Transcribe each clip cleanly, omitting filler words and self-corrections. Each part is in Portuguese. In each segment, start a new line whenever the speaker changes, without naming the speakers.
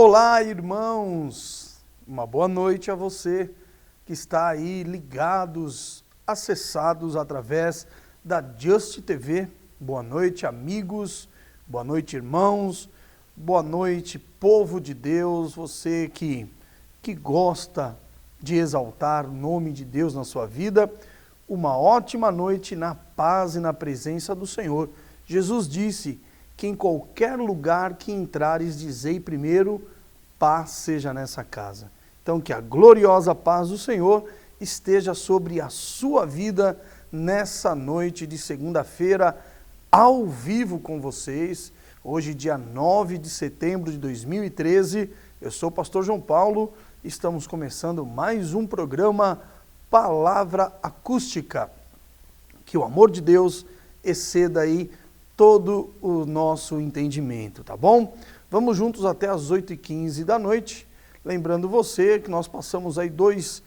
Olá, irmãos! Uma boa noite a você que está aí ligados, acessados através da Just TV. Boa noite, amigos. Boa noite, irmãos. Boa noite, povo de Deus. Você que gosta de exaltar o nome de Deus na sua vida. Uma ótima noite na paz e na presença do Senhor. Jesus disse que em qualquer lugar que entrares, dizei primeiro, paz seja nessa casa. Então que a gloriosa paz do Senhor esteja sobre a sua vida nessa noite de segunda-feira, ao vivo com vocês. Hoje, dia 9 de setembro de 2013, eu sou o pastor João Paulo, estamos começando mais um programa Palavra Acústica. Que o amor de Deus exceda aí todo o nosso entendimento, tá bom? Vamos juntos até as 8h15 da noite. Lembrando você que nós passamos aí duas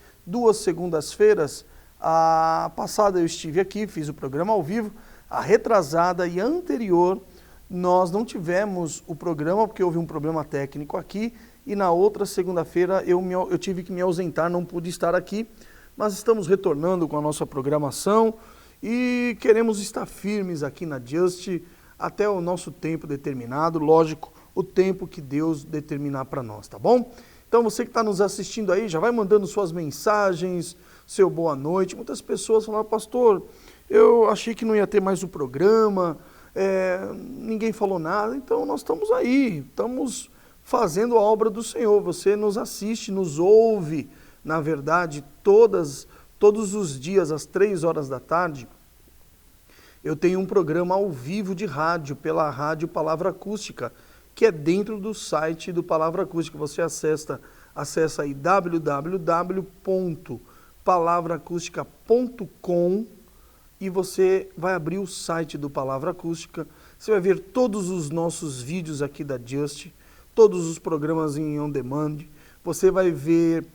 segundas-feiras. A passada eu estive aqui, fiz o programa ao vivo. A retrasada e a anterior nós não tivemos o programa porque houve um problema técnico aqui. E na outra segunda-feira eu tive que me ausentar, não pude estar aqui. Mas estamos retornando com a nossa programação e queremos estar firmes aqui na Just até o nosso tempo determinado, lógico, o tempo que Deus determinar para nós, tá bom? Então você que está nos assistindo aí, já vai mandando suas mensagens, seu boa noite. Muitas pessoas falaram, pastor, eu achei que não ia ter mais o programa, ninguém falou nada, então nós estamos aí, estamos fazendo a obra do Senhor. Você nos assiste, nos ouve, na verdade, todos os dias, às 3 horas da tarde, eu tenho um programa ao vivo de rádio, pela Rádio Palavra Acústica, que é dentro do site do Palavra Acústica. Você acessa aí www.palavraacústica.com e você vai abrir o site do Palavra Acústica. Você vai ver todos os nossos vídeos aqui da Just, todos os programas em on demand. Você vai ver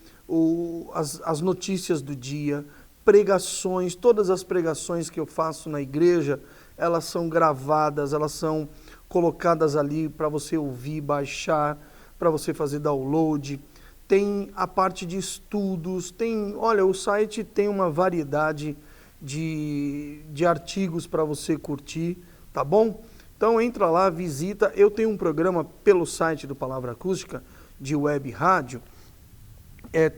as notícias do dia, pregações, todas as pregações que eu faço na igreja, elas são gravadas, elas são colocadas ali para você ouvir, baixar, para você fazer download. Tem a parte de estudos, olha, o site tem uma variedade de artigos para você curtir, tá bom? Então entra lá, visita. Eu tenho um programa pelo site do Palavra Acústica, de web rádio,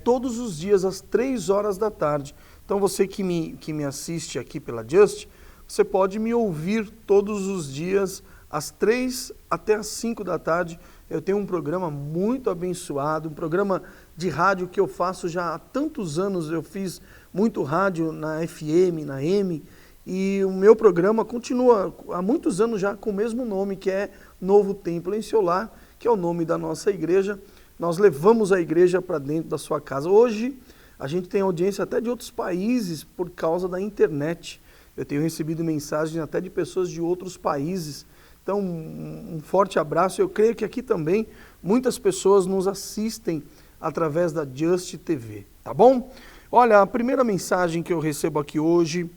todos os dias às 3 horas da tarde. Então você que me assiste aqui pela Just, você pode me ouvir todos os dias às 3 até às 5 da tarde. Eu tenho um programa muito abençoado, um programa de rádio que eu faço já há tantos anos. Eu fiz muito rádio na FM, na M, e o meu programa continua há muitos anos já com o mesmo nome, que é Novo Templo em Seu Lar, que é o nome da nossa igreja. Nós levamos a igreja para dentro da sua casa. Hoje a gente tem audiência até de outros países por causa da internet. Eu tenho recebido mensagens até de pessoas de outros países. Então, um forte abraço. Eu creio que aqui também muitas pessoas nos assistem através da Just TV, tá bom? Olha, a primeira mensagem que eu recebo aqui hoje,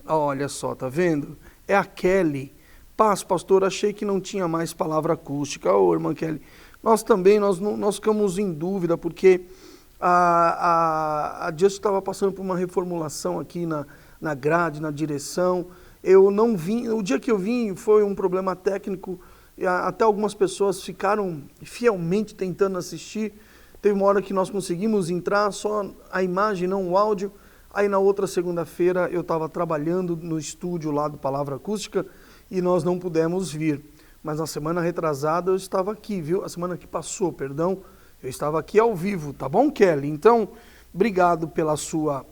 olha só, tá vendo? É a Kelly. Paz, pastor, achei que não tinha mais palavra acústica. Ô, irmã Kelly, nós também, nós ficamos em dúvida, porque a Just estava passando por uma reformulação aqui na grade, na direção. Eu não vim, o dia que eu vim foi um problema técnico, e até algumas pessoas ficaram fielmente tentando assistir. Teve uma hora que nós conseguimos entrar, só a imagem, não o áudio. Aí na outra segunda-feira eu estava trabalhando no estúdio lá do Palavra Acústica e nós não pudemos vir. Mas na semana retrasada eu estava aqui, viu? A semana que passou, perdão, eu estava aqui ao vivo, tá bom, Kelly? Então, obrigado pela sua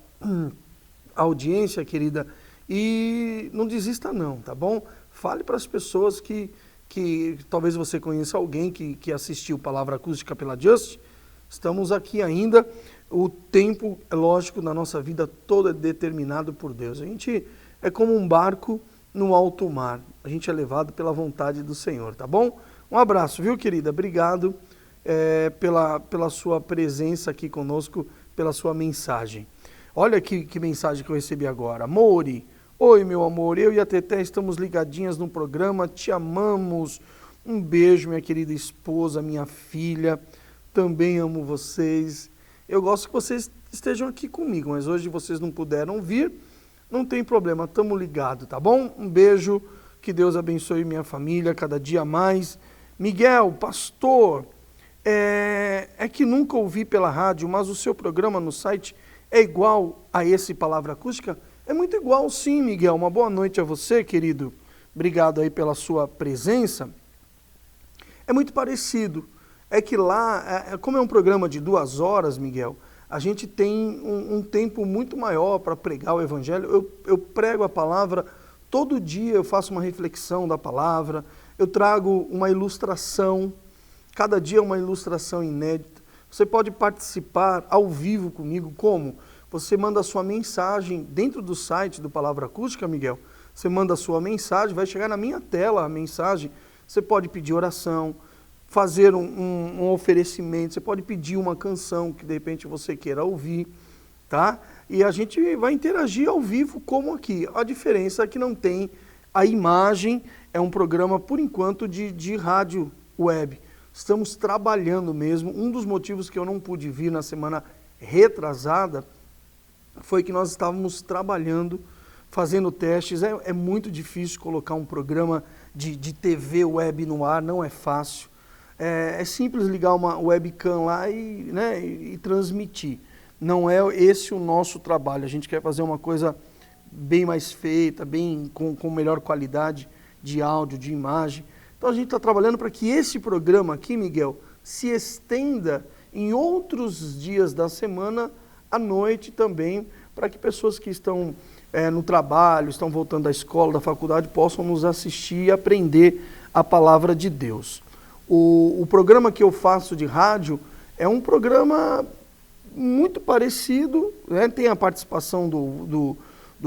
audiência, querida. E não desista não, tá bom? Fale para as pessoas que talvez você conheça alguém que assistiu Palavra Acústica pela Just. Estamos aqui ainda. O tempo, é lógico, na nossa vida todo é determinado por Deus. A gente é como um barco no alto mar. A gente é levado pela vontade do Senhor, tá bom? Um abraço, viu, querida? Obrigado pela sua presença aqui conosco, pela sua mensagem. Olha que mensagem que eu recebi agora. Mori, oi, meu amor, eu e a Teté estamos ligadinhas no programa, te amamos. Um beijo, minha querida esposa, minha filha. Também amo vocês. Eu gosto que vocês estejam aqui comigo, mas hoje vocês não puderam vir. Não tem problema, estamos ligados, tá bom? Um beijo, que Deus abençoe minha família cada dia mais. Miguel, pastor, é que nunca ouvi pela rádio, mas o seu programa no site é igual a esse Palavra Acústica? É muito igual, sim, Miguel. Uma boa noite a você, querido. Obrigado aí pela sua presença. É muito parecido. É que lá, como é um programa de 2 horas, Miguel, a gente tem um tempo muito maior para pregar o Evangelho. Eu prego a palavra, todo dia eu faço uma reflexão da palavra, eu trago uma ilustração, cada dia uma ilustração inédita. Você pode participar ao vivo comigo, como? Você manda a sua mensagem dentro do site do Palavra Acústica, Miguel. Você manda a sua mensagem, vai chegar na minha tela a mensagem. Você pode pedir oração, fazer um oferecimento, você pode pedir uma canção que de repente você queira ouvir, tá? E a gente vai interagir ao vivo como aqui. A diferença é que não tem a imagem, é um programa, por enquanto, de rádio web. Estamos trabalhando mesmo. Um dos motivos que eu não pude vir na semana retrasada foi que nós estávamos trabalhando, fazendo testes. É muito difícil colocar um programa de TV web no ar, não é fácil. É simples ligar uma webcam lá e transmitir. Não é esse o nosso trabalho. A gente quer fazer uma coisa bem mais feita, com melhor qualidade de áudio, de imagem. Então a gente está trabalhando para que esse programa aqui, Miguel, se estenda em outros dias da semana, à noite também, para que pessoas que estão no trabalho, estão voltando da escola, da faculdade, possam nos assistir e aprender a palavra de Deus. O programa que eu faço de rádio é um programa muito parecido, né? Tem a participação do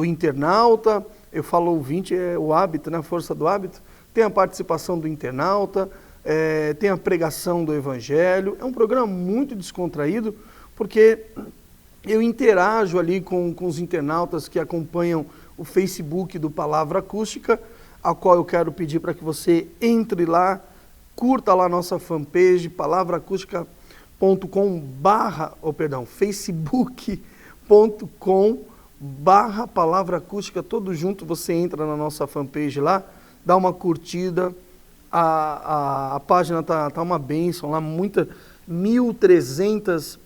internauta, eu falo ouvinte, é o hábito, né? A força do hábito. Tem a participação do internauta, tem a pregação do Evangelho. É um programa muito descontraído, porque eu interajo ali com os internautas que acompanham o Facebook do Palavra Acústica, a qual eu quero pedir para que você entre lá, curta lá a nossa fanpage, facebook.com/Palavra Acústica, todo junto, você entra na nossa fanpage lá, dá uma curtida, a página tá uma bênção lá, 1.300,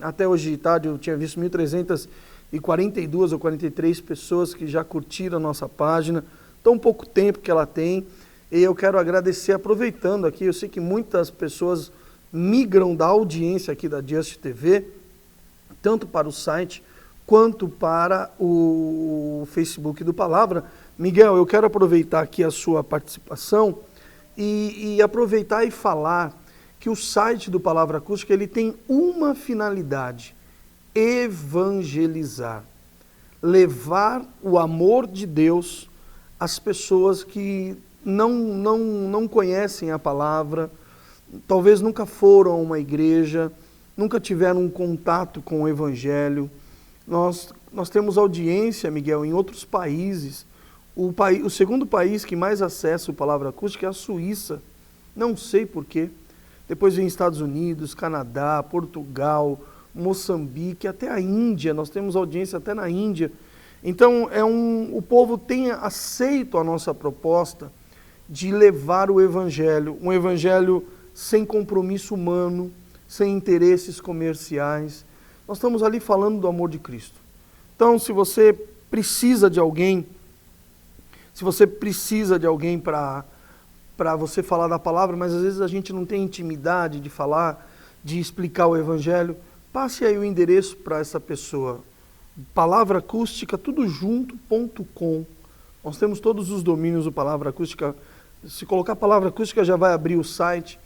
até hoje de tarde eu tinha visto 1.342 ou 43 pessoas que já curtiram a nossa página, tão pouco tempo que ela tem, e eu quero agradecer, aproveitando aqui, eu sei que muitas pessoas migram da audiência aqui da Just TV, tanto para o site, quanto para o Facebook do Palavra. Miguel, eu quero aproveitar aqui a sua participação e aproveitar e falar que o site do Palavra Acústica ele tem uma finalidade: evangelizar, levar o amor de Deus às pessoas que não conhecem a palavra, talvez nunca foram a uma igreja, nunca tiveram um contato com o Evangelho. Nós temos audiência, Miguel, em outros países. O segundo país que mais acessa o Palavra Acústica é a Suíça. Não sei porquê. Depois vem Estados Unidos, Canadá, Portugal, Moçambique, até a Índia. Nós temos audiência até na Índia. Então, o povo tem aceito a nossa proposta de levar o Evangelho, um Evangelho sem compromisso humano, sem interesses comerciais. Nós estamos ali falando do amor de Cristo. Então, se você precisa de alguém para você falar da palavra, mas às vezes a gente não tem intimidade de falar, de explicar o Evangelho, passe aí o endereço para essa pessoa. Palavra Acústica, tudo junto.com. Nós temos todos os domínios do Palavra Acústica. Se colocar Palavra Acústica já vai abrir o site.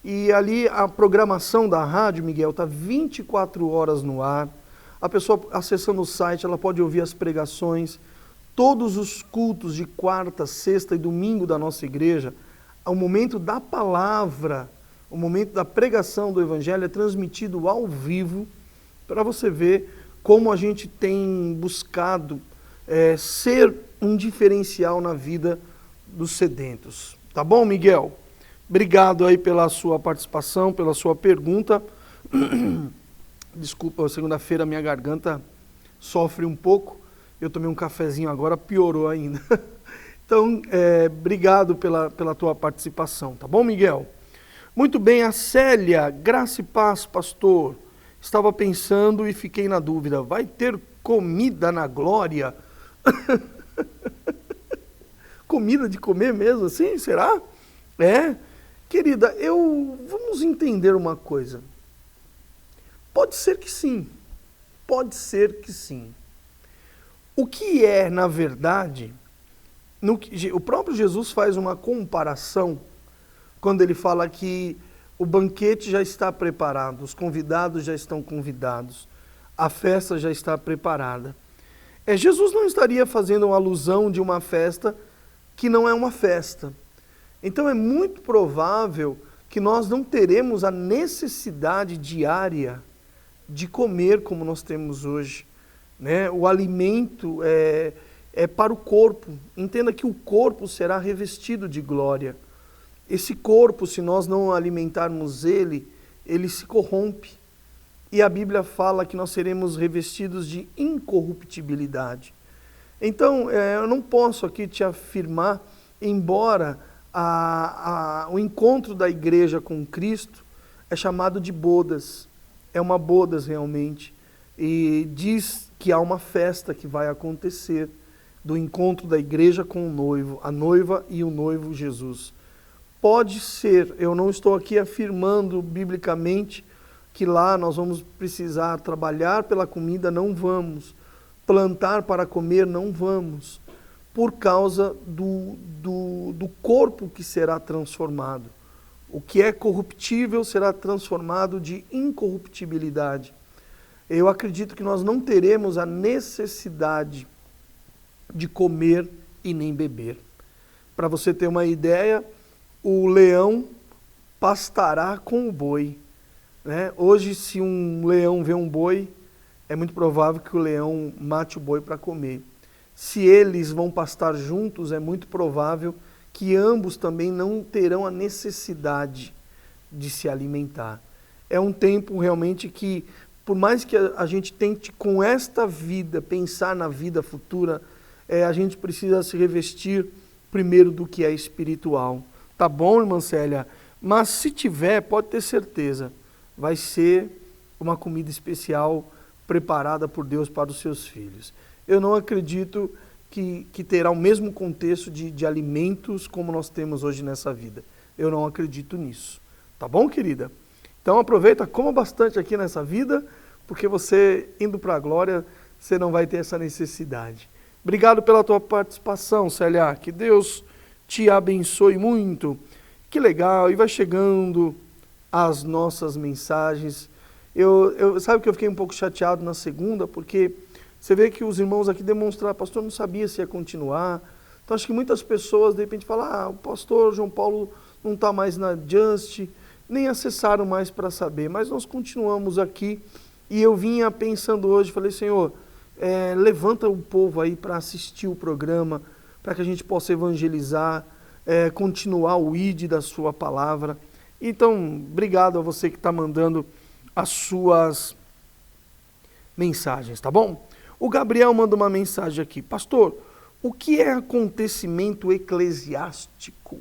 E ali a programação da rádio, Miguel, está 24 horas no ar. A pessoa acessando o site, ela pode ouvir as pregações, todos os cultos de quarta, sexta e domingo da nossa igreja. O momento da palavra, o momento da pregação do Evangelho é transmitido ao vivo, para você ver como a gente tem buscado ser um diferencial na vida dos sedentos. Tá bom, Miguel? Obrigado aí pela sua participação, pela sua pergunta. Desculpa, segunda-feira minha garganta sofre um pouco. Eu tomei um cafezinho agora, piorou ainda. Então, obrigado pela tua participação, tá bom, Miguel? Muito bem, a Célia, graça e paz, pastor. Estava pensando e fiquei na dúvida, vai ter comida na glória? Comida de comer mesmo assim, será? Querida, vamos entender uma coisa. Pode ser que sim, pode ser que sim. O que é, na verdade, o próprio Jesus faz uma comparação quando ele fala que o banquete já está preparado, os convidados já estão convidados, a festa já está preparada. Jesus não estaria fazendo uma alusão de uma festa que não é uma festa. Então é muito provável que nós não teremos a necessidade diária de comer como nós temos hoje. Né? O alimento é para o corpo. Entenda que o corpo será revestido de glória. Esse corpo, se nós não alimentarmos ele se corrompe. E a Bíblia fala que nós seremos revestidos de incorruptibilidade. Então, eu não posso aqui te afirmar, embora o encontro da igreja com Cristo é chamado de bodas. É uma bodas realmente. E diz que há uma festa que vai acontecer do encontro da igreja com o noivo, a noiva e o noivo Jesus. Pode ser, eu não estou aqui afirmando biblicamente que lá nós vamos precisar trabalhar pela comida, não vamos. Plantar para comer, não vamos. Por causa do corpo que será transformado. O que é corruptível será transformado de incorruptibilidade. Eu acredito que nós não teremos a necessidade de comer e nem beber. Para você ter uma ideia, o leão pastará com o boi. Né? Hoje, se um leão vê um boi, é muito provável que o leão mate o boi para comer. Se eles vão pastar juntos, é muito provável que ambos também não terão a necessidade de se alimentar. É um tempo realmente que, por mais que a gente tente com esta vida pensar na vida futura, a gente precisa se revestir primeiro do que é espiritual. Tá bom, irmã Célia? Mas se tiver, pode ter certeza, vai ser uma comida especial preparada por Deus para os seus filhos. Eu não acredito que terá o mesmo contexto de alimentos como nós temos hoje nessa vida. Eu não acredito nisso. Tá bom, querida? Então aproveita, coma bastante aqui nessa vida, porque você, indo para a glória, você não vai ter essa necessidade. Obrigado pela tua participação, Célia. Que Deus te abençoe muito. Que legal. E vai chegando as nossas mensagens. Sabe que eu fiquei um pouco chateado na segunda, porque você vê que os irmãos aqui demonstraram, pastor, não sabia se ia continuar. Então acho que muitas pessoas de repente falam, o pastor João Paulo não está mais na Just, nem acessaram mais para saber, mas nós continuamos aqui. E eu vinha pensando hoje, falei, Senhor, levanta o povo aí para assistir o programa, para que a gente possa evangelizar, continuar o ID da sua palavra. Então, obrigado a você que está mandando as suas mensagens, tá bom? O Gabriel manda uma mensagem aqui. Pastor, o que é acontecimento eclesiástico?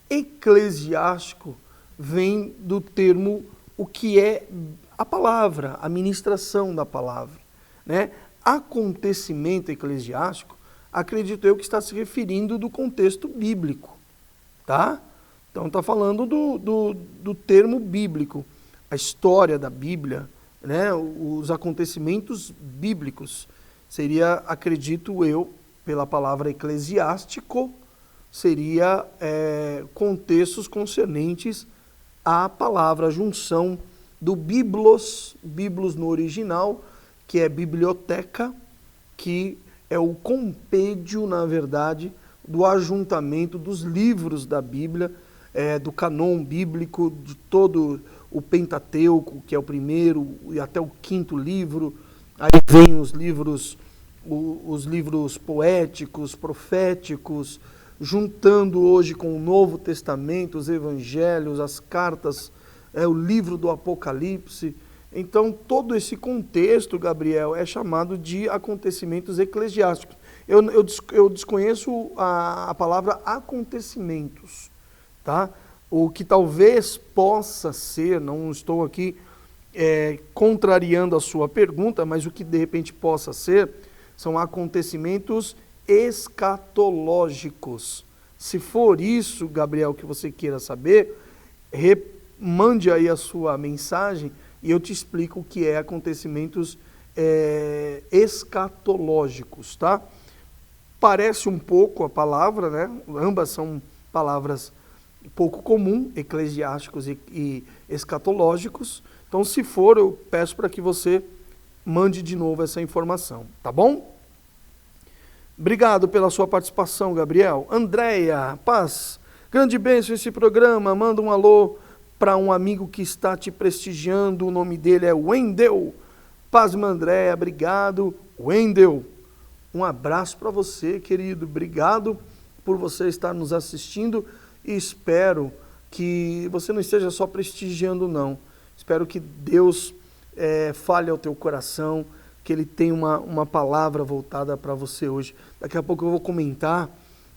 Eclesiástico vem do termo o que é a palavra, a ministração da palavra. Né? Acontecimento eclesiástico, acredito eu que está se referindo do contexto bíblico. Tá? Então está falando do termo bíblico, a história da Bíblia, né? Os acontecimentos bíblicos. Seria, acredito eu, pela palavra eclesiástico, seria contextos concernentes à palavra, a junção do biblos no original, que é biblioteca, que é o compêndio, na verdade, do ajuntamento dos livros da Bíblia, do canon bíblico, de todo o Pentateuco, que é o primeiro, e até o quinto livro. Aí vem os livros poéticos, proféticos, juntando hoje com o Novo Testamento, os Evangelhos, as cartas, o livro do Apocalipse. Então, todo esse contexto, Gabriel, é chamado de acontecimentos eclesiásticos. Eu desconheço a palavra acontecimentos, tá? O que talvez possa ser, não estou aqui contrariando a sua pergunta, mas o que de repente possa ser, são acontecimentos escatológicos. Se for isso, Gabriel, que você queira saber, mande aí a sua mensagem e eu te explico o que é acontecimentos escatológicos, tá? Parece um pouco a palavra, né? Ambas são palavras pouco comum, eclesiásticos e escatológicos. Então, se for, eu peço para que você mande de novo essa informação, tá bom? Obrigado pela sua participação, Gabriel. Andréia, paz, grande bênção esse programa. Manda um alô para um amigo que está te prestigiando. O nome dele é Wendel. Paz, Andréia, obrigado. Wendel, um abraço para você, querido. Obrigado por você estar nos assistindo e espero que você não esteja só prestigiando, não. Espero que Deus fale ao teu coração, que Ele tenha uma palavra voltada para você hoje. Daqui a pouco eu vou comentar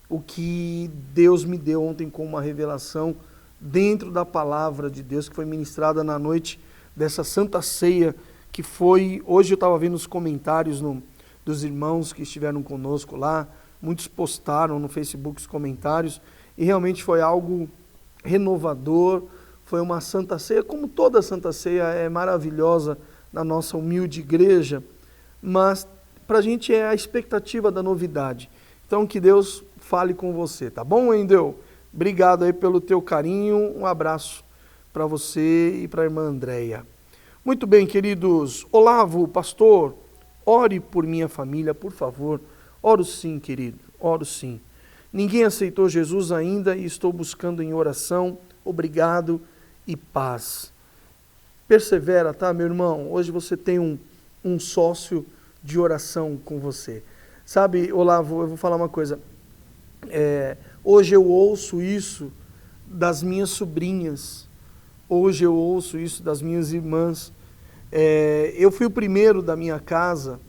o que Deus me deu ontem com uma revelação dentro da palavra de Deus, que foi ministrada na noite dessa Santa Ceia, que foi... Hoje eu estava vendo os comentários dos irmãos que estiveram conosco lá, muitos postaram no Facebook os comentários, e realmente foi algo renovador. Foi uma Santa Ceia, como toda Santa Ceia é maravilhosa na nossa humilde igreja, mas para a gente é a expectativa da novidade. Então que Deus fale com você, tá bom, Wendel? Obrigado aí pelo teu carinho, um abraço para você e para a irmã Andréia. Muito bem, queridos. Olavo, pastor, ore por minha família, por favor. Oro sim, querido, oro sim. Ninguém aceitou Jesus ainda e estou buscando em oração. Obrigado e paz. Persevera, tá, meu irmão? Hoje você tem um sócio de oração com você. Sabe, Olavo, eu vou falar uma coisa. Hoje eu ouço isso das minhas sobrinhas. Hoje eu ouço isso das minhas irmãs. Eu fui o primeiro da minha casa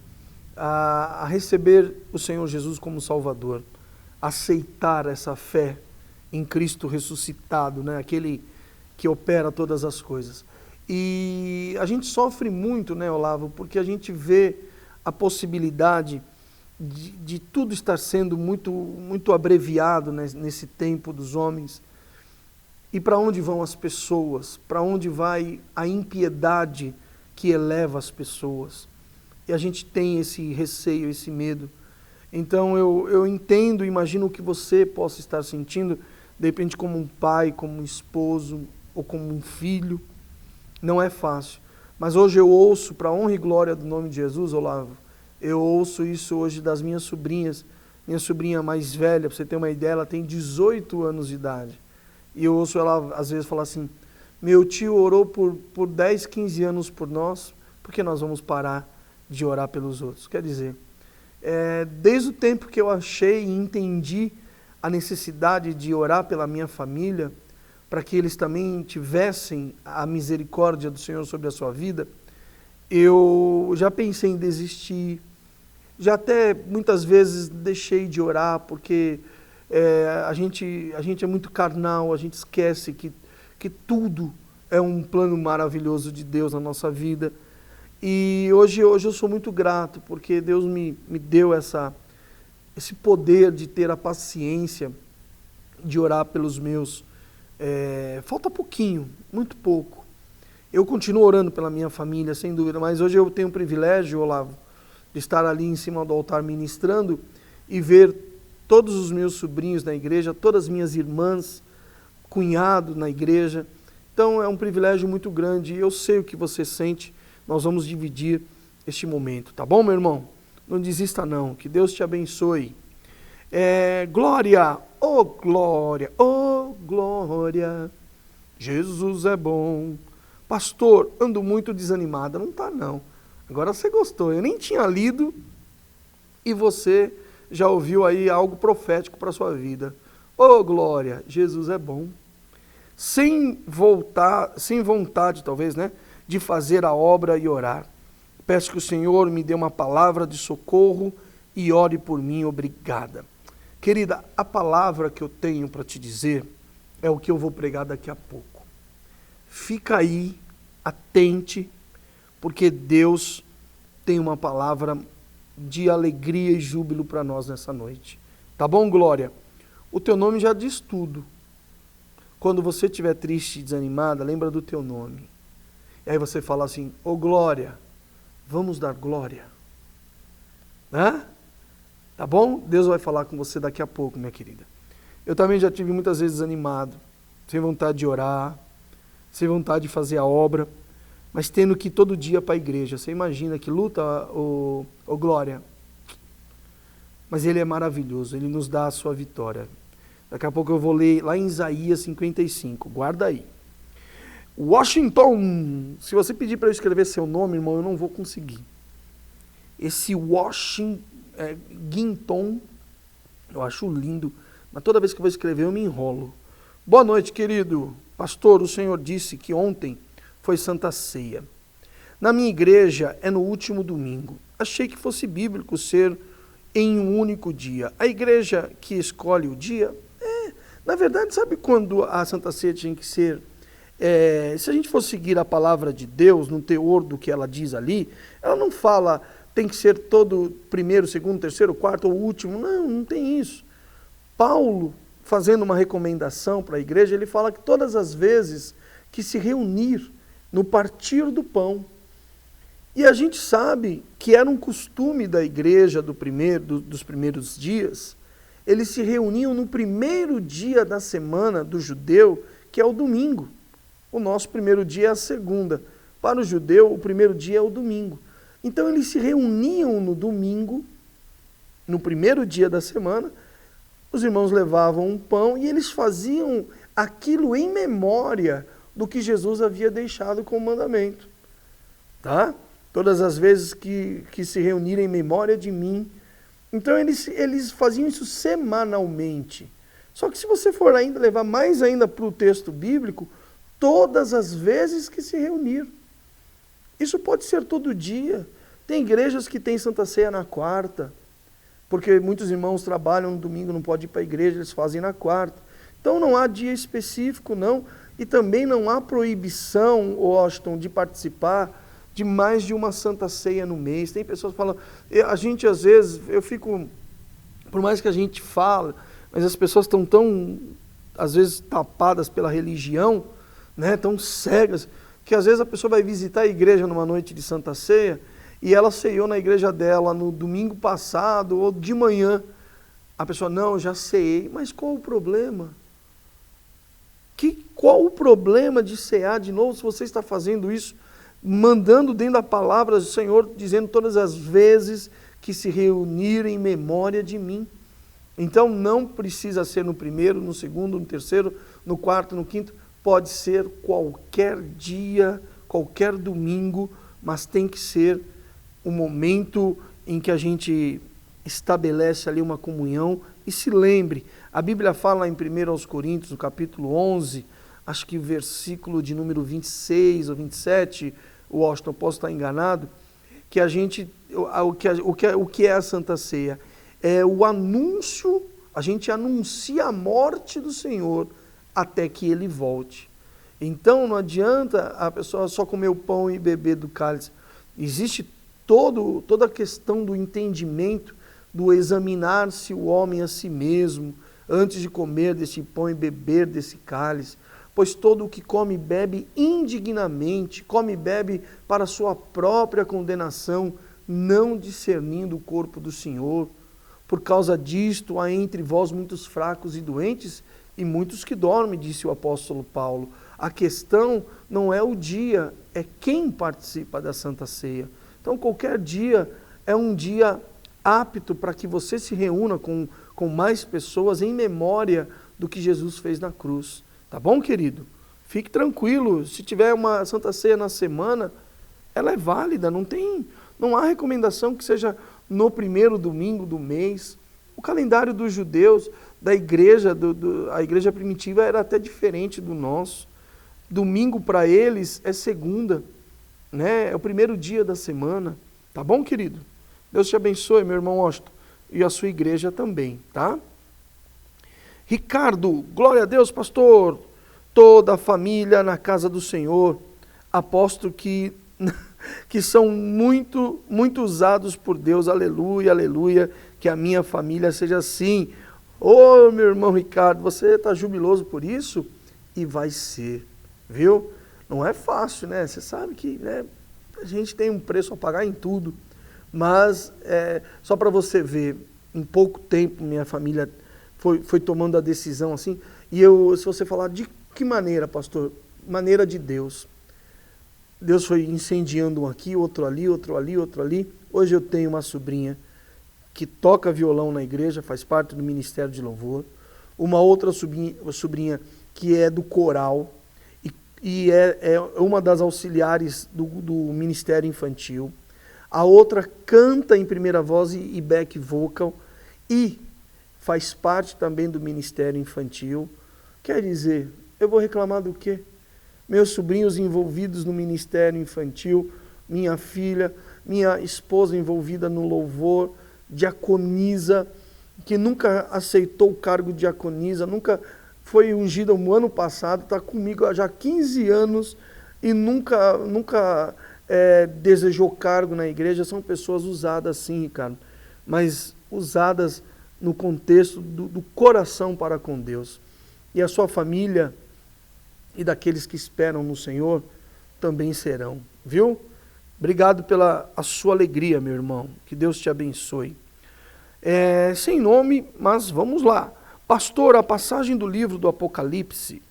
a receber o Senhor Jesus como Salvador, aceitar essa fé em Cristo ressuscitado, né? Aquele que opera todas as coisas. E a gente sofre muito, né, Olavo, porque a gente vê a possibilidade de tudo estar sendo muito, muito abreviado, né, nesse tempo dos homens. E para onde vão as pessoas? Para onde vai a impiedade que eleva as pessoas? E a gente tem esse receio, esse medo. Então eu entendo, imagino o que você possa estar sentindo, de repente como um pai, como um esposo, ou como um filho. Não é fácil. Mas hoje eu ouço, para a honra e glória do nome de Jesus, Olavo, eu ouço isso hoje das minhas sobrinhas. Minha sobrinha mais velha, para você ter uma ideia, ela tem 18 anos de idade. E eu ouço ela às vezes falar assim, meu tio orou por 10, 15 anos por nós, por que nós vamos parar de orar pelos outros? Quer dizer, desde o tempo que eu achei e entendi a necessidade de orar pela minha família, para que eles também tivessem a misericórdia do Senhor sobre a sua vida, eu já pensei em desistir, já até muitas vezes deixei de orar, porque a gente é muito carnal, a gente esquece que tudo é um plano maravilhoso de Deus na nossa vida. E hoje eu sou muito grato, porque Deus me deu esse poder de ter a paciência de orar pelos meus. Falta pouquinho, muito pouco. Eu continuo orando pela minha família, sem dúvida, mas hoje eu tenho o privilégio, Olavo, de estar ali em cima do altar ministrando e ver todos os meus sobrinhos na igreja, todas as minhas irmãs, cunhado na igreja. Então é um privilégio muito grande e eu sei o que você sente. Nós vamos dividir este momento, tá bom, meu irmão? Não desista não, que Deus te abençoe. Glória, oh glória, oh glória, Jesus é bom. Pastor, ando muito desanimada. Não tá não, agora você gostou, eu nem tinha lido e você já ouviu aí algo profético para a sua vida. Oh, glória, Jesus é bom. Sem vontade, talvez, né, de fazer a obra e orar. Peço que o Senhor me dê uma palavra de socorro e ore por mim, obrigada. Querida, a palavra que eu tenho para te dizer é o que eu vou pregar daqui a pouco. Fica aí, atente, porque Deus tem uma palavra de alegria e júbilo para nós nessa noite. Tá bom, Glória? O teu nome já diz tudo. Quando você estiver triste e desanimada, lembra do teu nome. E aí você fala assim, ô Glória, vamos dar glória. Né? Tá bom? Deus vai falar com você daqui a pouco, minha querida. Eu também já tive muitas vezes desanimado, sem vontade de orar, sem vontade de fazer a obra, mas tendo que ir todo dia para a igreja. Você imagina que luta, ô Glória. Mas Ele é maravilhoso, Ele nos dá a sua vitória. Daqui a pouco eu vou ler lá em Isaías 55, guarda aí. Washington, se você pedir para eu escrever seu nome, irmão, eu não vou conseguir. Esse Washington, eu acho lindo, mas toda vez que eu vou escrever eu me enrolo. Boa noite, querido. Pastor, o Senhor disse que ontem foi Santa Ceia. Na minha igreja é no último domingo. Achei que fosse bíblico ser em um único dia. A igreja que escolhe o dia, na verdade, sabe quando a Santa Ceia tinha que ser? Se a gente for seguir a palavra de Deus, no teor do que ela diz ali, ela não fala tem que ser todo primeiro, segundo, terceiro, quarto ou último. Não, não tem isso. Paulo, fazendo uma recomendação para a igreja, ele fala que todas as vezes que se reunir no partir do pão, e a gente sabe que era um costume da igreja dos primeiros dias, eles se reuniam no primeiro dia da semana do judeu, que é o domingo. O nosso primeiro dia é a segunda. Para o judeu, o primeiro dia é o domingo. Então eles se reuniam no domingo, no primeiro dia da semana, os irmãos levavam um pão e eles faziam aquilo em memória do que Jesus havia deixado como mandamento. Tá? Todas as vezes que se reunirem em memória de mim. Então eles faziam isso semanalmente. Só que se você for ainda levar mais ainda para o texto bíblico, todas as vezes que se reunir. Isso pode ser todo dia. Tem igrejas que têm Santa Ceia na quarta, porque muitos irmãos trabalham no domingo, não podem ir para a igreja, eles fazem na quarta. Então não há dia específico, não. E também não há proibição, Washington, de participar de mais de uma Santa Ceia no mês. Tem pessoas que falam, a gente às vezes, eu fico, por mais que a gente fala, mas as pessoas estão tão, às vezes, tapadas pela religião, né, tão cegas, que às vezes a pessoa vai visitar a igreja numa noite de Santa Ceia, e ela ceiou na igreja dela no domingo passado, ou de manhã. A pessoa, não, já ceiei, mas qual o problema? Qual o problema de cear de novo se você está fazendo isso? Mandando dentro da palavra do Senhor, dizendo todas as vezes que se reunirem em memória de mim. Então não precisa ser no primeiro, no segundo, no terceiro, no quarto, no quinto. Pode ser qualquer dia, qualquer domingo, mas tem que ser o momento em que a gente estabelece ali uma comunhão. E se lembre, a Bíblia fala em 1 Coríntios, no capítulo 11, acho que versículo de número 26 ou 27, Washington, posso estar enganado, que a gente, o que é a Santa Ceia? É o anúncio, a gente anuncia a morte do Senhor até que Ele volte. Então não adianta a pessoa só comer o pão e beber do cálice. Existe toda a questão do entendimento, do examinar-se o homem a si mesmo, antes de comer desse pão e beber desse cálice. Pois todo o que come e bebe indignamente, come e bebe para sua própria condenação, não discernindo o corpo do Senhor. Por causa disto, há entre vós muitos fracos e doentes, e muitos que dormem, disse o apóstolo Paulo. A questão não é o dia, é quem participa da Santa Ceia. Então, qualquer dia é um dia apto para que você se reúna com mais pessoas em memória do que Jesus fez na cruz. Tá bom, querido? Fique tranquilo, se tiver uma Santa Ceia na semana, ela é válida, não há recomendação que seja no primeiro domingo do mês. O calendário dos judeus, da igreja, a igreja primitiva era até diferente do nosso. Domingo para eles é segunda, né? É o primeiro dia da semana. Tá bom, querido? Deus te abençoe, meu irmão Washington, e a sua igreja também, tá? Ricardo, glória a Deus, pastor. Toda a família na casa do Senhor. Aposto que são muito usados por Deus. Aleluia, aleluia. Que a minha família seja assim. Ô, meu irmão Ricardo, você está jubiloso por isso? E vai ser, viu? Não é fácil, né? Você sabe que, né, a gente tem um preço a pagar em tudo. Mas, só para você ver, em pouco tempo minha família foi tomando a decisão assim. E se você falar, de que maneira, pastor? Maneira de Deus. Deus foi incendiando um aqui, outro ali, outro ali, outro ali. Hoje eu tenho uma sobrinha que toca violão na igreja, faz parte do Ministério de Louvor. Uma outra sobrinha que é do coral e é uma das auxiliares do Ministério Infantil. A outra canta em primeira voz e back vocal e faz parte também do Ministério Infantil. Quer dizer, eu vou reclamar do quê? Meus sobrinhos envolvidos no Ministério Infantil, minha filha, minha esposa envolvida no louvor, diaconisa, que nunca aceitou o cargo de diaconisa, nunca foi ungida no ano passado, está comigo há já 15 anos e nunca desejou cargo na igreja. São pessoas usadas sim, Ricardo, mas usadas no contexto do coração para com Deus. E a sua família e daqueles que esperam no Senhor também serão, viu? Obrigado pela a sua alegria, meu irmão. Que Deus te abençoe. Sem nome, mas vamos lá. Pastor, a passagem do livro do Apocalipse,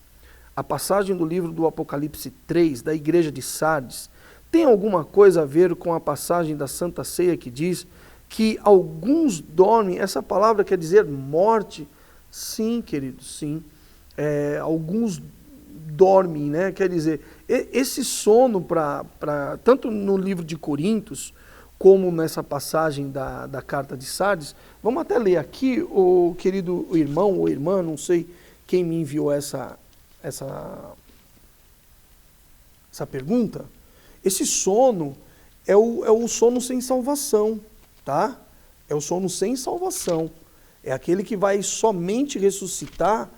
a passagem do livro do Apocalipse 3, da igreja de Sardes, tem alguma coisa a ver com a passagem da Santa Ceia que diz que alguns dormem? Essa palavra quer dizer morte? Sim, querido, sim. Alguns dormem, né? Quer dizer, esse sono, tanto no livro de Coríntios, como nessa passagem da carta de Sardes, vamos até ler aqui, o querido irmão ou irmã, não sei quem me enviou essa pergunta. Esse sono é o sono sem salvação, tá? É o sono sem salvação. É aquele que vai somente ressuscitar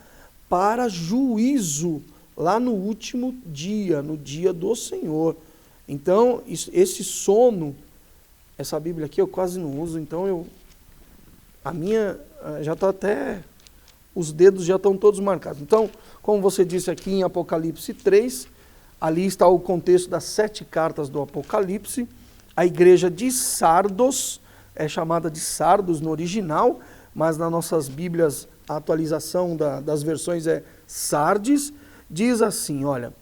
para juízo, lá no último dia, no dia do Senhor. Então, esse sono, essa Bíblia aqui eu quase não uso, então a minha já está até, os dedos já estão todos marcados. Então, como você disse aqui em Apocalipse 3, ali está o contexto das 7 cartas do Apocalipse. A igreja de Sardos, é chamada de Sardos no original, mas nas nossas Bíblias a atualização das versões é Sardes. Diz assim, olha,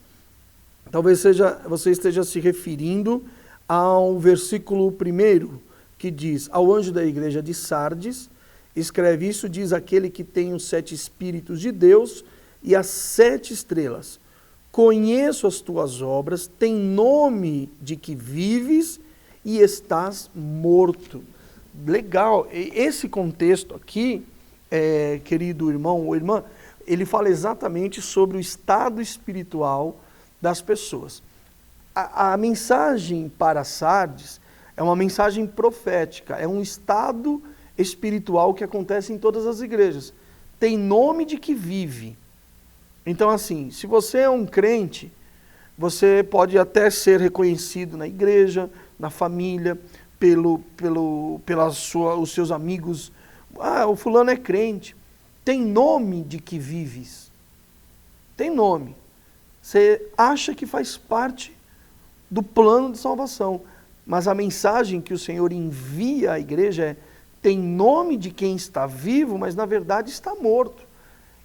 talvez você esteja se referindo ao versículo 1, que diz: ao anjo da igreja de Sardes, escreve isso, diz aquele que tem os 7 Espíritos de Deus e as 7 estrelas. Conheço as tuas obras, tem nome de que vives e estás morto. Legal, esse contexto aqui, querido irmão ou irmã, ele fala exatamente sobre o estado espiritual das pessoas. A mensagem para Sardes é uma mensagem profética, é um estado espiritual que acontece em todas as igrejas. Tem nome de que vive. Então, assim, se você é um crente, você pode até ser reconhecido na igreja, na família, os seus amigos. O fulano é crente. Tem nome de que vives. Tem nome. Você acha que faz parte do plano de salvação. Mas a mensagem que o Senhor envia à igreja é: tem nome de quem está vivo, mas na verdade está morto.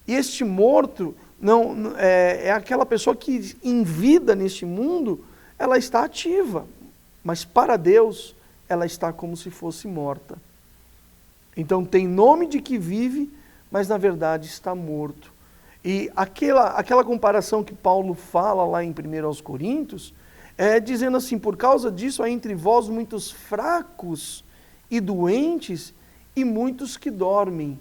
E este morto não é aquela pessoa que em vida neste mundo, ela está ativa. Mas para Deus, ela está como se fosse morta. Então tem nome de que vive, mas na verdade está morto. E aquela comparação que Paulo fala lá em 1 Coríntios, dizendo assim: por causa disso há entre vós muitos fracos e doentes e muitos que dormem.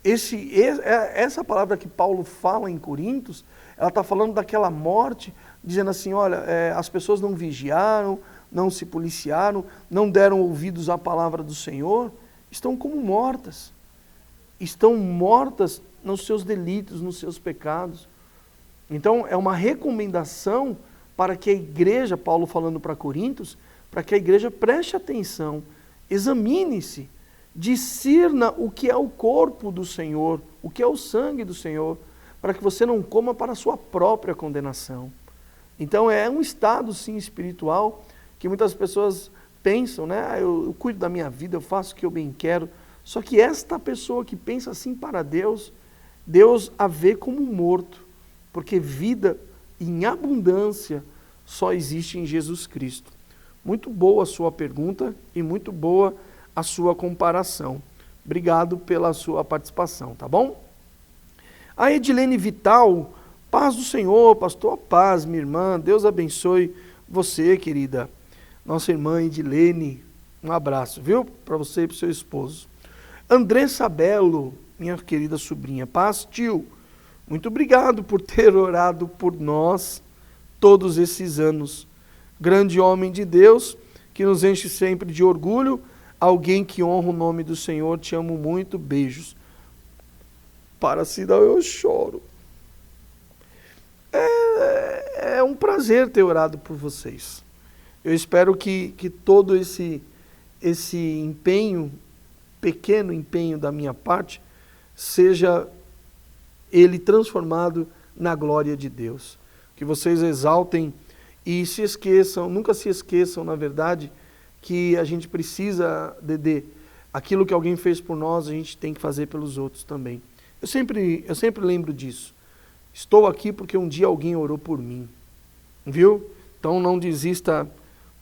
Essa palavra que Paulo fala em Coríntios, ela está falando daquela morte, dizendo assim, olha, as pessoas não vigiaram, não se policiaram, não deram ouvidos à palavra do Senhor, estão como mortas. Estão mortas nos seus delitos, nos seus pecados. Então, é uma recomendação para que a igreja, Paulo falando para Coríntios, para que a igreja preste atenção, examine-se, discirna o que é o corpo do Senhor, o que é o sangue do Senhor, para que você não coma para a sua própria condenação. Então é um estado, sim, espiritual, que muitas pessoas pensam, né? Eu cuido da minha vida, eu faço o que eu bem quero. Só que esta pessoa que pensa assim para Deus, Deus a vê como morto, porque vida em abundância só existe em Jesus Cristo. Muito boa a sua pergunta e muito boa a sua comparação. Obrigado pela sua participação, tá bom? A Edilene Vital, paz do Senhor, pastor, paz, minha irmã, Deus abençoe você, querida. Nossa irmã Edilene, um abraço, viu? Para você e para o seu esposo. Andressa Belo, minha querida sobrinha, paz, tio, muito obrigado por ter orado por nós todos esses anos. Grande homem de Deus, que nos enche sempre de orgulho, alguém que honra o nome do Senhor, te amo muito, beijos. Para Cida, eu choro. É um prazer ter orado por vocês. Eu espero que todo esse empenho, pequeno empenho da minha parte, seja ele transformado na glória de Deus. Que vocês exaltem e se esqueçam, nunca se esqueçam, na verdade, que a gente precisa, aquilo que alguém fez por nós, a gente tem que fazer pelos outros também. Eu sempre lembro disso. Estou aqui porque um dia alguém orou por mim. Viu? Então não desista,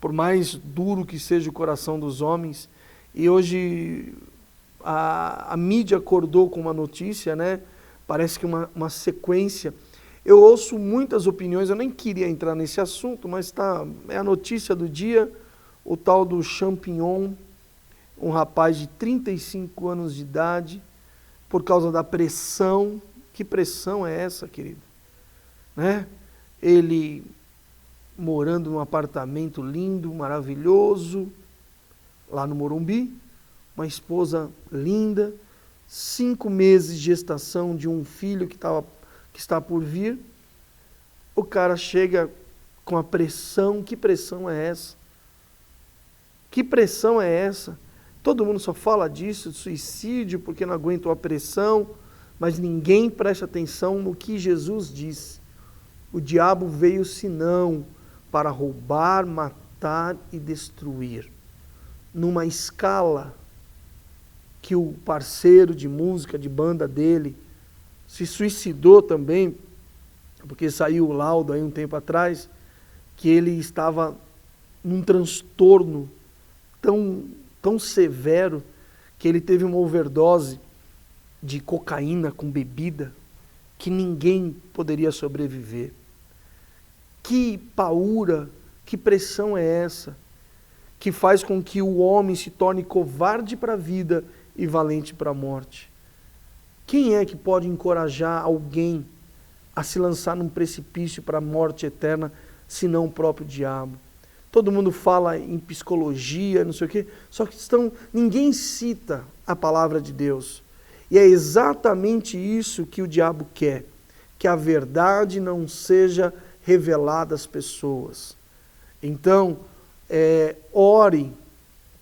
por mais duro que seja o coração dos homens. E hoje a mídia acordou com uma notícia, né? Parece que uma sequência. Eu ouço muitas opiniões, eu nem queria entrar nesse assunto, mas é a notícia do dia, o tal do Champignon, um rapaz de 35 anos de idade, por causa da pressão. Que pressão é essa, querido? Né? Ele morando num apartamento lindo, maravilhoso, lá no Morumbi, uma esposa linda, 5 meses de gestação de um filho que está por vir. O cara chega com a pressão. Que pressão é essa? Que pressão é essa? Todo mundo só fala disso, de suicídio, porque não aguentam a pressão, mas ninguém presta atenção no que Jesus disse. O diabo veio senão para roubar, matar e destruir. Numa escala que o parceiro de música, de banda dele, se suicidou também, porque saiu o laudo aí um tempo atrás, que ele estava num transtorno tão severo, que ele teve uma overdose de cocaína com bebida, que ninguém poderia sobreviver. Que paura, que pressão é essa, que faz com que o homem se torne covarde para a vida e valente para a morte? Quem é que pode encorajar alguém a se lançar num precipício para a morte eterna, senão o próprio diabo? Todo mundo fala em psicologia, não sei o quê, só que ninguém cita a palavra de Deus. E é exatamente isso que o diabo quer, que a verdade não seja revelada às pessoas. Então, ore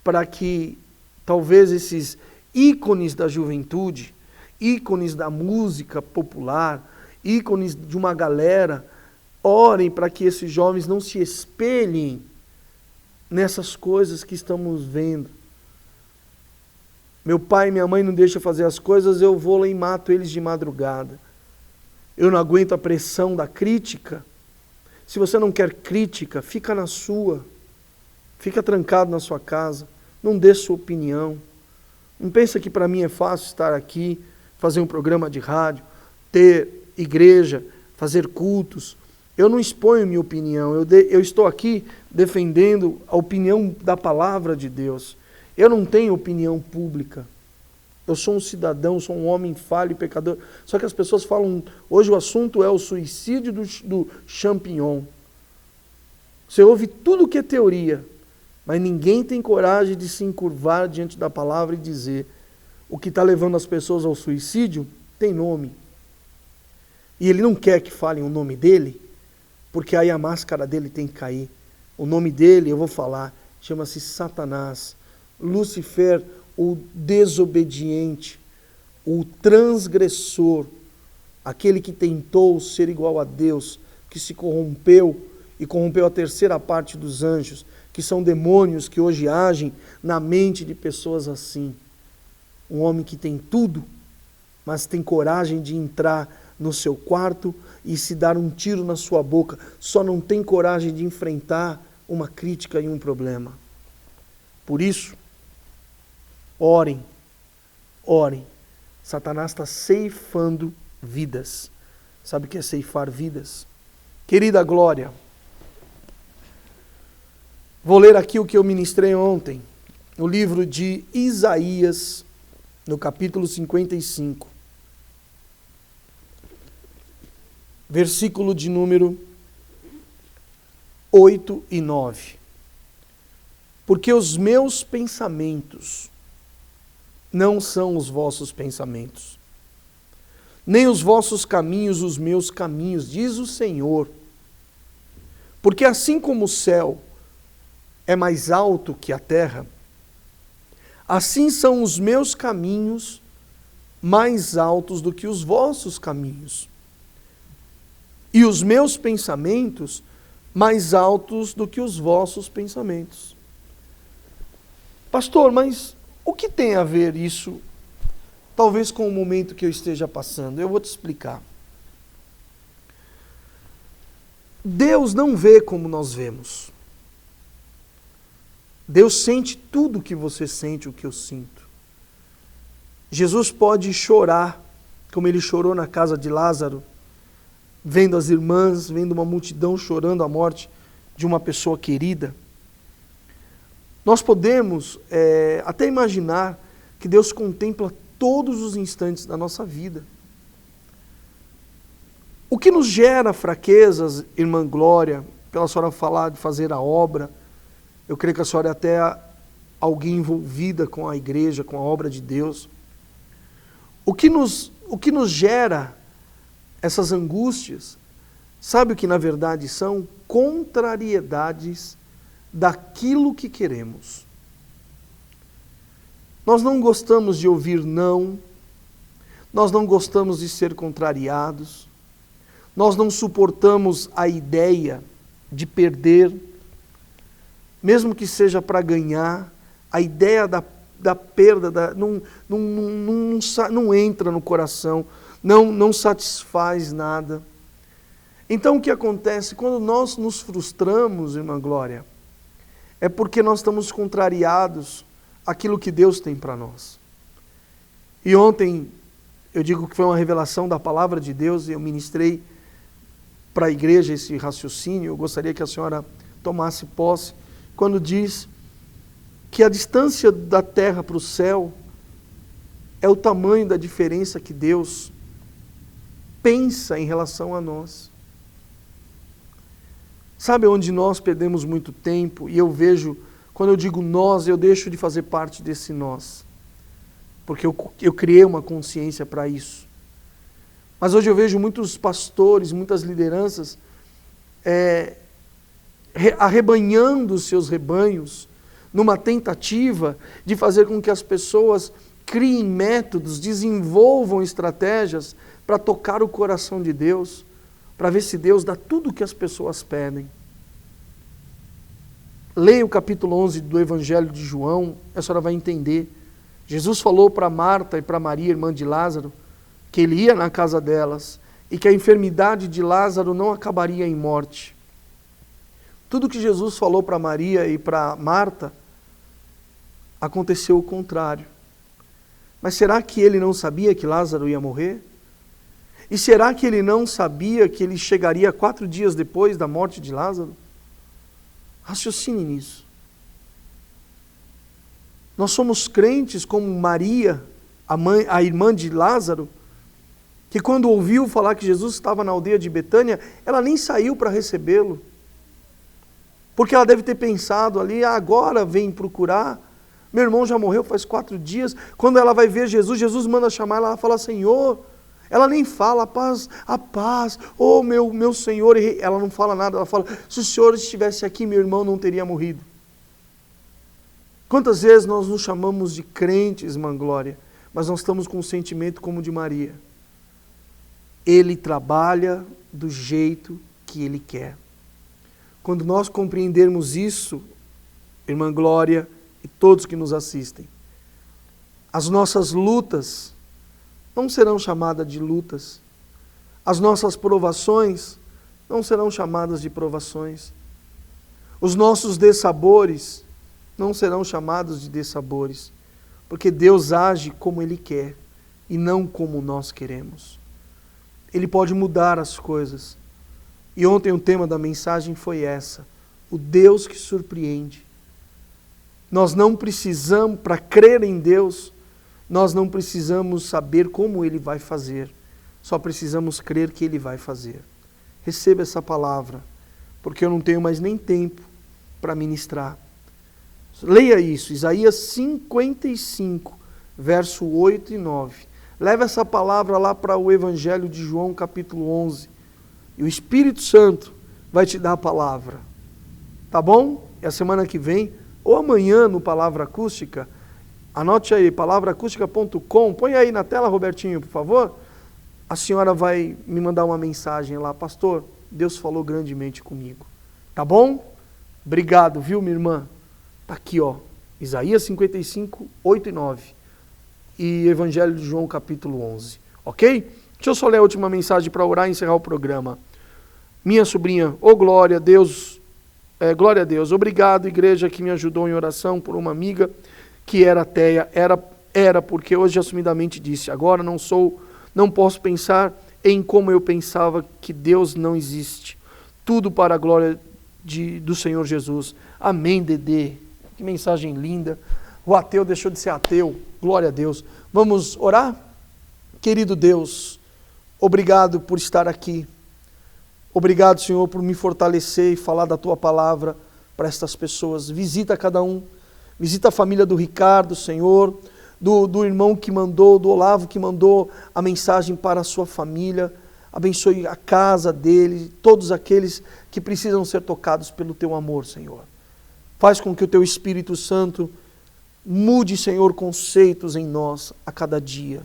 para que talvez esses ícones da juventude, ícones da música popular, ícones de uma galera, orem para que esses jovens não se espelhem nessas coisas que estamos vendo. Meu pai e minha mãe não deixam fazer as coisas, eu vou lá e mato eles de madrugada. Eu não aguento a pressão da crítica. Se você não quer crítica, fica na sua. Fica trancado na sua casa. Não dê sua opinião. Não pensa que para mim é fácil estar aqui, fazer um programa de rádio, ter igreja, fazer cultos. Eu não exponho minha opinião. Eu estou aqui defendendo a opinião da palavra de Deus. Eu não tenho opinião pública. Eu sou um cidadão, sou um homem falho e pecador. Só que as pessoas falam, hoje o assunto é o suicídio do champignon. Você ouve tudo que é teoria, mas ninguém tem coragem de se encurvar diante da palavra e dizer o que está levando as pessoas ao suicídio tem nome. E ele não quer que falem o nome dele, porque aí a máscara dele tem que cair. O nome dele, eu vou falar, chama-se Satanás, Lúcifer, o desobediente, o transgressor, aquele que tentou ser igual a Deus, que se corrompeu e corrompeu a terceira parte dos anjos, que são demônios que hoje agem na mente de pessoas assim. Um homem que tem tudo, mas tem coragem de entrar no seu quarto e se dar um tiro na sua boca, só não tem coragem de enfrentar uma crítica e um problema. Por isso, orem, orem. Satanás está ceifando vidas. Sabe o que é ceifar vidas? Querida Glória, vou ler aqui o que eu ministrei ontem, no livro de Isaías, no capítulo 55, versículo de número 8 e 9. Porque os meus pensamentos não são os vossos pensamentos, nem os vossos caminhos os meus caminhos, diz o Senhor. Porque assim como o céu é mais alto que a terra, assim são os meus caminhos mais altos do que os vossos caminhos, e os meus pensamentos mais altos do que os vossos pensamentos. Pastor, mas o que tem a ver isso, talvez com o momento que eu esteja passando? Eu vou te explicar. Deus não vê como nós vemos. Deus sente tudo o que você sente, o que eu sinto. Jesus pode chorar, como ele chorou na casa de Lázaro, vendo as irmãs, vendo uma multidão chorando a morte de uma pessoa querida. Nós podemos até imaginar que Deus contempla todos os instantes da nossa vida. O que nos gera fraquezas, irmã Glória, pela senhora falar de fazer a obra, eu creio que a senhora é até alguém envolvida com a igreja, com a obra de Deus. O que nos gera essas angústias, sabe o que na verdade são? Contrariedades daquilo que queremos. Nós não gostamos de ouvir não, nós não gostamos de ser contrariados, nós não suportamos a ideia de perder, mesmo que seja para ganhar, a ideia da perda não entra no coração, não satisfaz nada. Então o que acontece? Quando nós nos frustramos, irmã Glória, é porque nós estamos contrariados àquilo que Deus tem para nós. E ontem, eu digo que foi uma revelação da palavra de Deus, e eu ministrei para a igreja esse raciocínio, eu gostaria que a senhora tomasse posse, quando diz que a distância da terra para o céu é o tamanho da diferença que Deus pensa em relação a nós. Sabe onde nós perdemos muito tempo? E eu vejo, quando eu digo nós, eu deixo de fazer parte desse nós. Porque eu criei uma consciência para isso. Mas hoje eu vejo muitos pastores, muitas lideranças arrebanhando os seus rebanhos numa tentativa de fazer com que as pessoas criem métodos, desenvolvam estratégias para tocar o coração de Deus, para ver se Deus dá tudo o que as pessoas pedem. Leia o capítulo 11 do Evangelho de João, a senhora vai entender. Jesus falou para Marta e para Maria, irmã de Lázaro, que ele ia na casa delas e que a enfermidade de Lázaro não acabaria em morte. Tudo que Jesus falou para Maria e para Marta, aconteceu o contrário. Mas será que ele não sabia que Lázaro ia morrer? E será que ele não sabia que ele chegaria 4 dias depois da morte de Lázaro? Raciocine nisso. Nós somos crentes como Maria, a irmã de Lázaro, que quando ouviu falar que Jesus estava na aldeia de Betânia, ela nem saiu para recebê-lo. Porque ela deve ter pensado ali, agora vem procurar, meu irmão já morreu faz 4 dias, quando ela vai ver Jesus, Jesus manda chamar ela, ela fala, Senhor, ela nem fala, a paz, oh meu Senhor, ela não fala nada, ela fala, se o Senhor estivesse aqui, meu irmão não teria morrido. Quantas vezes nós nos chamamos de crentes, irmã Glória, mas nós estamos com um sentimento como o de Maria. Ele trabalha do jeito que Ele quer. Quando nós compreendermos isso, irmã Glória e todos que nos assistem, as nossas lutas não serão chamadas de lutas, as nossas provações não serão chamadas de provações, os nossos dessabores não serão chamados de dessabores, porque Deus age como Ele quer e não como nós queremos. Ele pode mudar as coisas. E ontem o tema da mensagem foi essa, o Deus que surpreende. Nós não precisamos, para crer em Deus, nós não precisamos saber como Ele vai fazer, só precisamos crer que Ele vai fazer. Receba essa palavra, porque eu não tenho mais nem tempo para ministrar. Leia isso, Isaías 55, verso 8 e 9. Leva essa palavra lá para o Evangelho de João, capítulo 11. E o Espírito Santo vai te dar a palavra. Tá bom? E a semana que vem, ou amanhã no Palavra Acústica, anote aí, palavraacústica.com, põe aí na tela, Robertinho, por favor. A senhora vai me mandar uma mensagem lá, pastor, Deus falou grandemente comigo. Tá bom? Obrigado, viu, minha irmã? Tá aqui, ó, Isaías 55, 8 e 9. E Evangelho de João, capítulo 11. Ok? Deixa eu só ler a última mensagem para orar e encerrar o programa. Minha sobrinha, glória a Deus, obrigado, igreja, que me ajudou em oração por uma amiga que era ateia, era porque hoje assumidamente disse, agora não posso pensar em como eu pensava que Deus não existe. Tudo para a glória do Senhor Jesus. Amém, Dedê. Que mensagem linda. O ateu deixou de ser ateu. Glória a Deus. Vamos orar? Querido Deus, obrigado por estar aqui. Obrigado, Senhor, por me fortalecer e falar da Tua palavra para estas pessoas. Visita cada um. Visita a família do Ricardo, Senhor, do irmão que mandou, do Olavo que mandou a mensagem para a sua família. Abençoe a casa dele, todos aqueles que precisam ser tocados pelo Teu amor, Senhor. Faz com que o Teu Espírito Santo mude, Senhor, conceitos em nós a cada dia.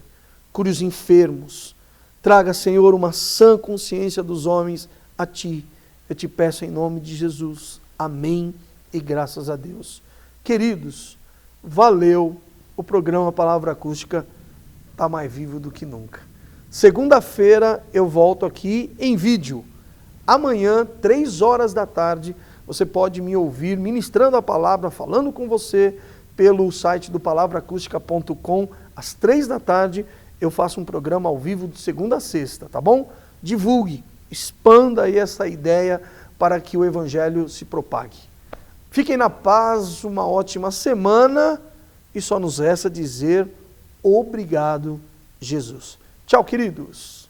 Cure os enfermos. Traga, Senhor, uma sã consciência dos homens a Ti. Eu te peço em nome de Jesus. Amém e graças a Deus. Queridos, valeu. O programa Palavra Acústica está mais vivo do que nunca. Segunda-feira eu volto aqui em vídeo. Amanhã, 3 horas da tarde, você pode me ouvir ministrando a palavra, falando com você pelo site do palavraacústica.com. Às 3 da tarde eu faço um programa ao vivo de segunda a sexta, tá bom? Divulgue, expanda aí essa ideia para que o Evangelho se propague. Fiquem na paz, uma ótima semana e só nos resta dizer obrigado, Jesus. Tchau, queridos.